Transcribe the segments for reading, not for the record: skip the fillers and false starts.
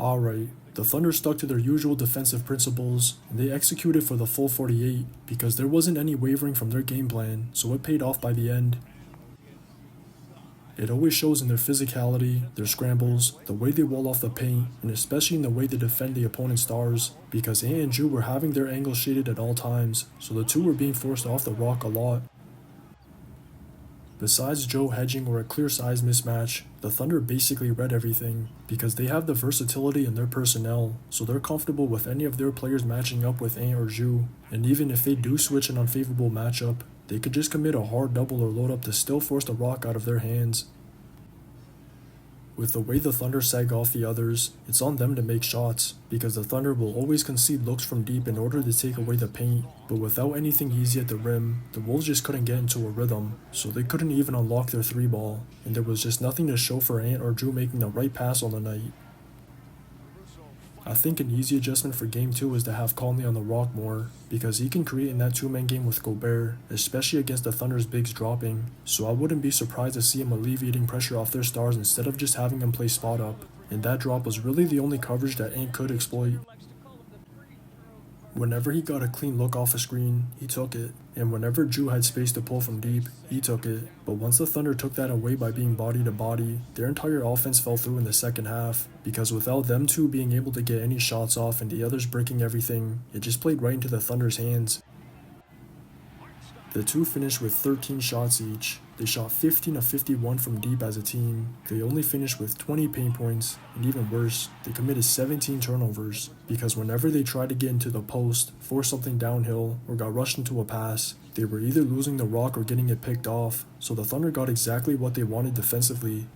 Alright, the Thunder stuck to their usual defensive principles, and they executed for the full 48 because there wasn't any wavering from their game plan, so it paid off by the end. It always shows in their physicality, their scrambles, the way they wall off the paint, and especially in the way they defend the opponent's stars, because Ant and Ju were having their angles shaded at all times, so the two were being forced off the rock a lot. Besides Joe hedging or a clear size mismatch, the Thunder basically read everything, because they have the versatility in their personnel, so they're comfortable with any of their players matching up with Ant or Ju, and even if they do switch an unfavorable matchup, they could just commit a hard double or load up to still force the rock out of their hands. With the way the Thunder sag off the others, it's on them to make shots, because the Thunder will always concede looks from deep in order to take away the paint, but without anything easy at the rim, the Wolves just couldn't get into a rhythm, so they couldn't even unlock their 3-ball, and there was just nothing to show for Ant or Ju making the right pass on the night. I think an easy adjustment for Game 2 is to have Conley on the rock more, because he can create in that two-man game with Gobert, especially against the Thunder's bigs dropping, so I wouldn't be surprised to see him alleviating pressure off their stars instead of just having them play spot up, and that drop was really the only coverage that Ant could exploit. Whenever he got a clean look off a screen, he took it, and whenever Ju had space to pull from deep, he took it, but once the Thunder took that away by being body to body, their entire offense fell through in the second half, because without them two being able to get any shots off and the others breaking everything, it just played right into the Thunder's hands. The two finished with 13 shots each. They shot 15 of 51 from deep as a team. They only finished with 20 paint points, and even worse, they committed 17 turnovers, because whenever they tried to get into the post, force something downhill, or got rushed into a pass, they were either losing the rock or getting it picked off, so the Thunder got exactly what they wanted defensively.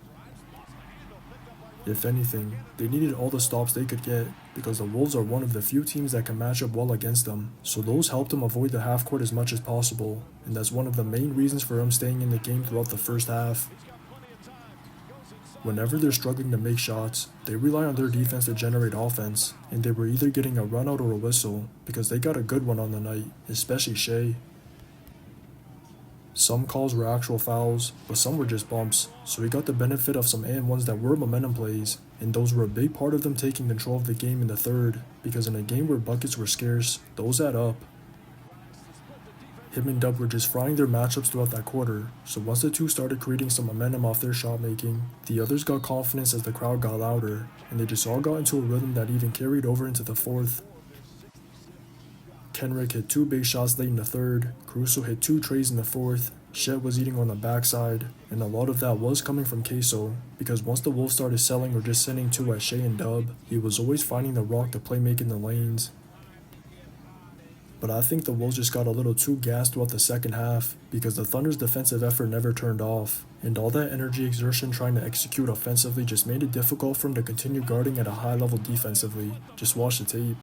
If anything, they needed all the stops they could get, because the Wolves are one of the few teams that can match up well against them, so those helped them avoid the half court as much as possible, and that's one of the main reasons for them staying in the game throughout the first half. Whenever they're struggling to make shots, they rely on their defense to generate offense, and they were either getting a run out or a whistle, because they got a good one on the night, especially Shai. Some calls were actual fouls, but some were just bumps, so he got the benefit of some and ones that were momentum plays, and those were a big part of them taking control of the game in the third, because in a game where buckets were scarce, those add up. Him and Dub were just frying their matchups throughout that quarter, so once the two started creating some momentum off their shot making, the others got confidence as the crowd got louder, and they just all got into a rhythm that even carried over into the fourth. Kenrick hit 2 big shots late in the third, Caruso hit 2 treys in the fourth, Shet was eating on the backside, and a lot of that was coming from Queso, because once the Wolves started selling or just sending 2 at Shai and Dub, he was always finding the rock to play make in the lanes. But I think the Wolves just got a little too gassed throughout the second half, because the Thunder's defensive effort never turned off, and all that energy exertion trying to execute offensively just made it difficult for him to continue guarding at a high level defensively. Just watch the tape.